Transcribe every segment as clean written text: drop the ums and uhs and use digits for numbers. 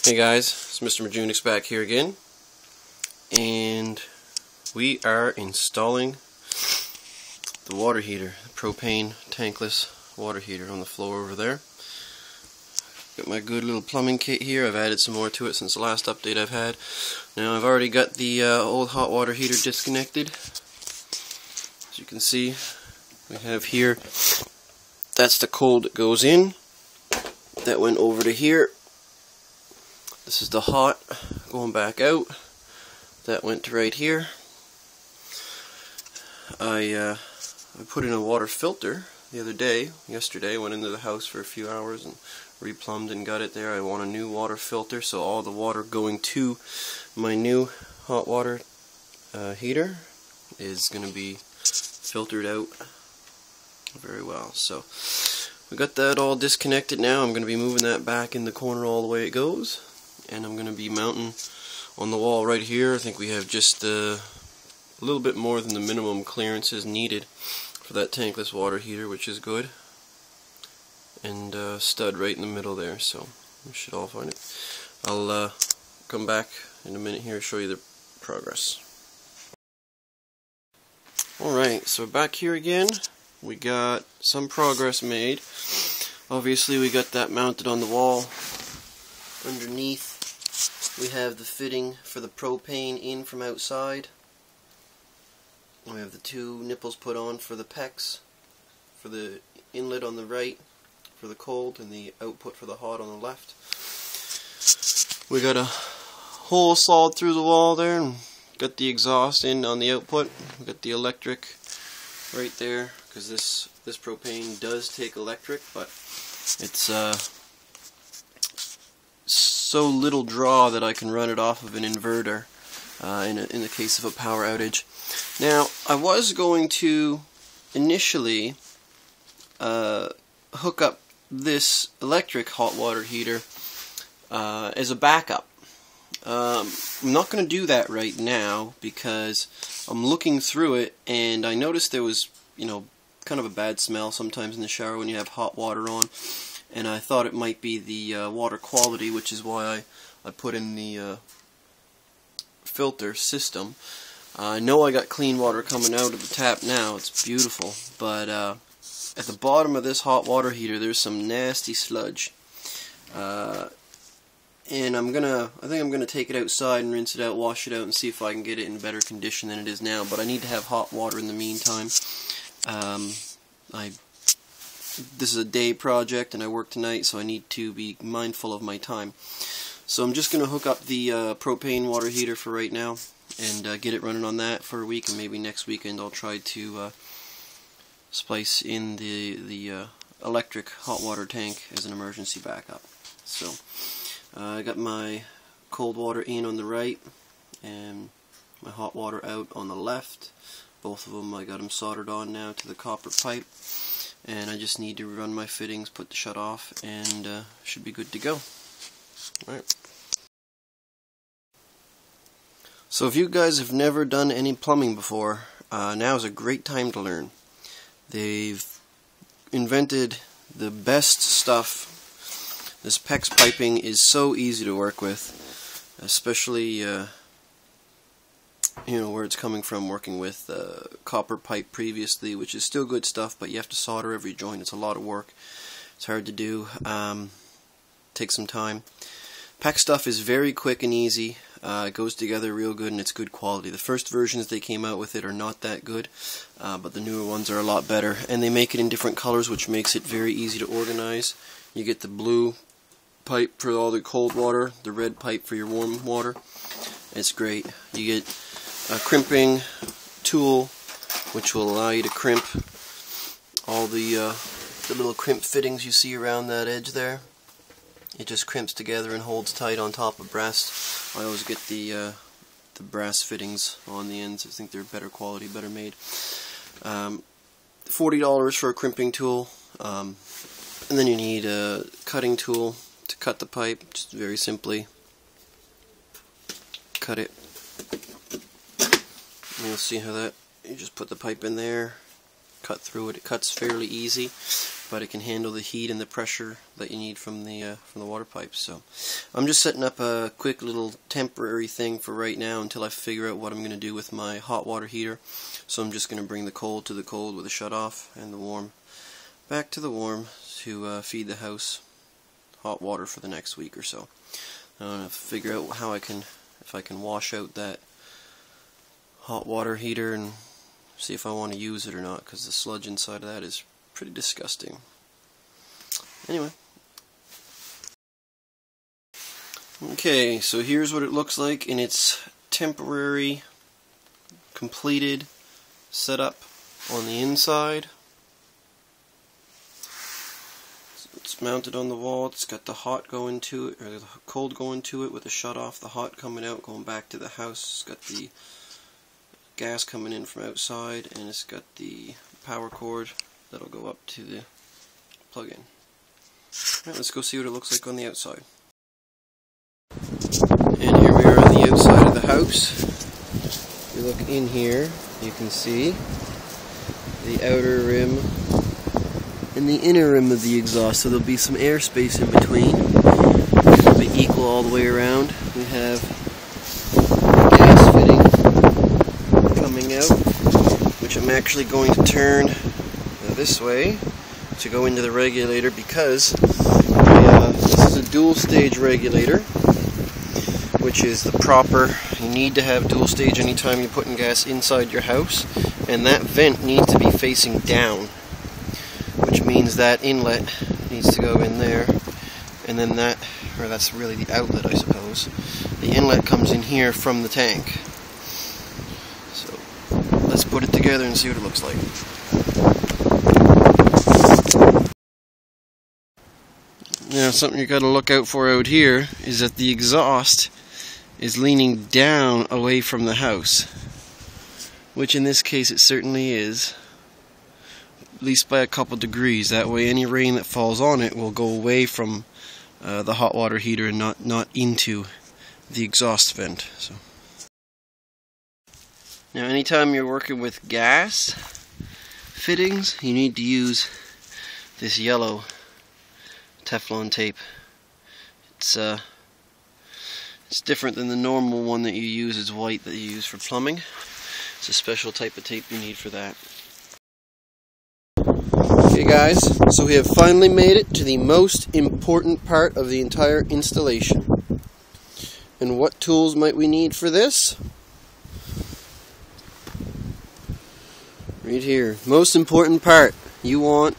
Hey guys, it's Mr. Majunix back here again, and we are installing the water heater, the propane tankless water heater on the floor over there. Got my good little plumbing kit here. I've added some more to it since the last update I've had. Now I've already got the old hot water heater disconnected. As you can see, we have here, that's the cold that goes in. That went over to here. This is the hot going back out. That went to right here. I put in a water filter the other day. Yesterday, went into the house for a few hours and replumbed and got it there. I want a new water filter, so all the water going to my new hot water heater is going to be filtered out very well. So we got that all disconnected now. I'm going to be moving that back in the corner all the way it goes. And I'm going to be mounting on the wall right here. I think we have just a little bit more than the minimum clearances needed for that tankless water heater, which is good. And stud right in the middle there, so we should all find it. I'll come back in a minute here and show you the progress. Alright, so back here again. We got some progress made. Obviously we got that mounted on the wall. Underneath we have the fitting for the propane in from outside. We have the two nipples put on for the PEX, for the inlet on the right for the cold and the output for the hot on the left. We got a hole sawed through the wall there and got the exhaust in on the output. We got the electric right there, because this propane does take electric, but it's so little draw that I can run it off of an inverter in the case of a power outage. Now, I was going to initially hook up this electric hot water heater as a backup. I'm not going to do that right now because I'm looking through it and I noticed there was, kind of a bad smell sometimes in the shower when you have hot water on. And I thought it might be the water quality, which is why I put in the filter system. I know I got clean water coming out of the tap now, it's beautiful, but at the bottom of this hot water heater there's some nasty sludge. And I think I'm gonna take it outside and rinse it out, wash it out, and see if I can get it in better condition than it is now, but I need to have hot water in the meantime. This is a day project and I work tonight, so I need to be mindful of my time. So I'm just going to hook up the propane water heater for right now and get it running on that for a week, and maybe next weekend I'll try to splice in the electric hot water tank as an emergency backup. So I got my cold water in on the right and my hot water out on the left. Both of them, I got them soldered on now to the copper pipe. And I just need to run my fittings, put the shut off, and should be good to go. Alright. So if you guys have never done any plumbing before, now is a great time to learn. They've invented the best stuff. This PEX piping is so easy to work with, especially where it's coming from, working with copper pipe previously, which is still good stuff, but you have to solder every joint. It's a lot of work. It's hard to do. Takes some time. PEX stuff is very quick and easy. It goes together real good and it's good quality. The first versions they came out with it are not that good, but the newer ones are a lot better. And they make it in different colors, which makes it very easy to organize. You get the blue pipe for all the cold water, the red pipe for your warm water. It's great. You get a crimping tool, which will allow you to crimp all the little crimp fittings you see around that edge there. It just crimps together and holds tight on top of brass. I always get the brass fittings on the ends. I think they're better quality, better made. $40 for a crimping tool, and then you need a cutting tool to cut the pipe. Just very simply cut it. You'll see how that, you just put the pipe in there, cut through it. It cuts fairly easy. but it can handle the heat and the pressure that you need from the water pipes. So I'm just setting up a quick little temporary thing for right now until I figure out what I'm going to do with my hot water heater. So I'm just going to bring the cold to the cold with a shut off, and the warm back to the warm to feed the house hot water for the next week or so. I'm going to figure out how if I can wash out that hot water heater and see if I want to use it or not, because the sludge inside of that is pretty disgusting. Anyway. Okay, so here's what it looks like in its temporary completed setup on the inside. So it's mounted on the wall. It's got the hot going to it, or the cold going to it with a shut off, the hot coming out, going back to the house. It's got the gas coming in from outside, and it's got the power cord that'll go up to the plug-in. Alright, let's go see what it looks like on the outside. And here we are on the outside of the house. If you look in here, you can see the outer rim and the inner rim of the exhaust, so there'll be some airspace in between. It'll be equal all the way around. We have a gas fitting coming out, which I'm actually going to turn this way to go into the regulator, because this is a dual stage regulator, which is the proper. You need to have dual stage anytime you're putting gas inside your house, and that vent needs to be facing down, which means that inlet needs to go in there, and then that's really the outlet, I suppose. The inlet comes in here from the tank. So let's put it together and see what it looks like. Now, something you got to look out for out here is that the exhaust is leaning down away from the house, which in this case it certainly is, at least by a couple degrees. That way any rain that falls on it will go away from the hot water heater and not into the exhaust vent. So now, anytime you're working with gas fittings, you need to use this yellow Teflon tape. It's different than the normal one that you use. It's white that you use for plumbing. It's a special type of tape you need for that. Okay guys, so we have finally made it to the most important part of the entire installation. And what tools might we need for this? Right here. Most important part. You want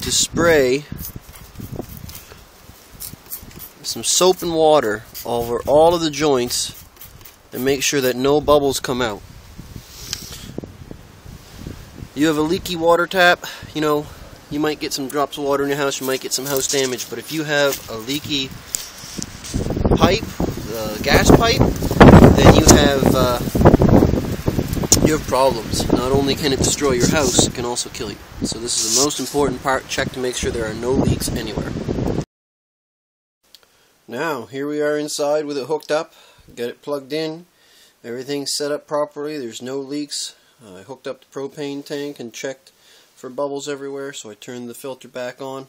to spray some soap and water over all of the joints and make sure that no bubbles come out. You have a leaky water tap, you know, you might get some drops of water in your house, you might get some house damage, but if you have a leaky pipe, gas pipe, then you have problems. Not only can it destroy your house, it can also kill you. So this is the most important part. Check to make sure there are no leaks anywhere. Now, here we are inside with it hooked up. Get it plugged in. Everything's set up properly. There's no leaks. I hooked up the propane tank and checked for bubbles everywhere, so I turned the filter back on.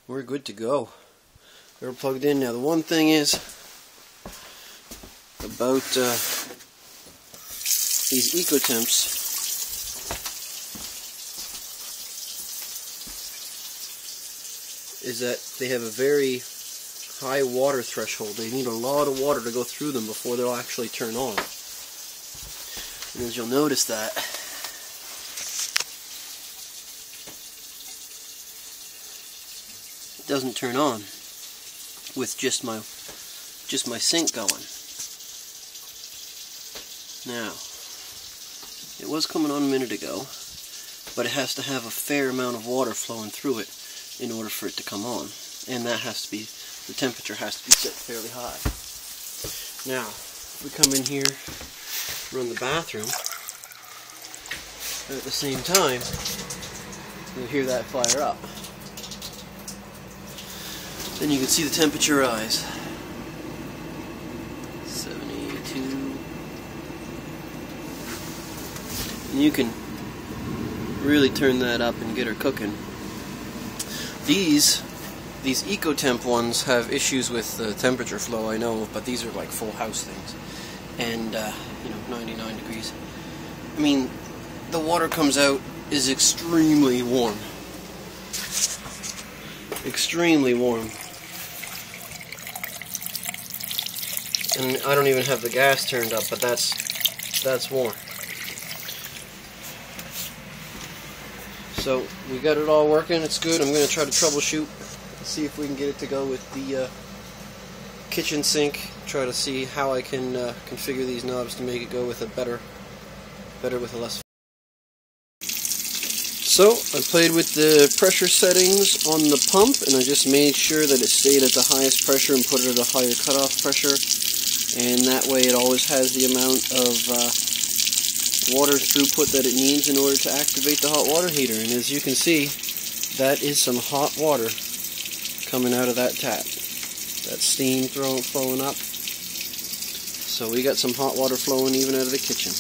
We're good to go. We're plugged in. Now, the one thing is about these ecotemps. Is that they have a very high water threshold. They need a lot of water to go through them before they'll actually turn on. And as you'll notice that it doesn't turn on with just my sink going. Now, it was coming on a minute ago, but it has to have a fair amount of water flowing through it in order for it to come on. And that has to be, the temperature has to be set fairly high. Now, if we come in here, run the bathroom, and at the same time, you'll hear that fire up. Then you can see the temperature rise. 72. And you can really turn that up and get her cooking. These ecotemp ones have issues with the temperature flow, I know, but these are like full house things, and 99 degrees. I mean, the water comes out is extremely warm. Extremely warm. And I don't even have the gas turned up, but that's warm. So we got it all working, it's good. I'm going to try to troubleshoot, see if we can get it to go with the kitchen sink, try to see how I can configure these knobs to make it go with a better with a less. So I played with the pressure settings on the pump, and I just made sure that it stayed at the highest pressure and put it at a higher cutoff pressure, and that way it always has the amount of water throughput that it needs in order to activate the hot water heater. And as you can see, that is some hot water coming out of that tap. That steam flowing up. So we got some hot water flowing even out of the kitchen.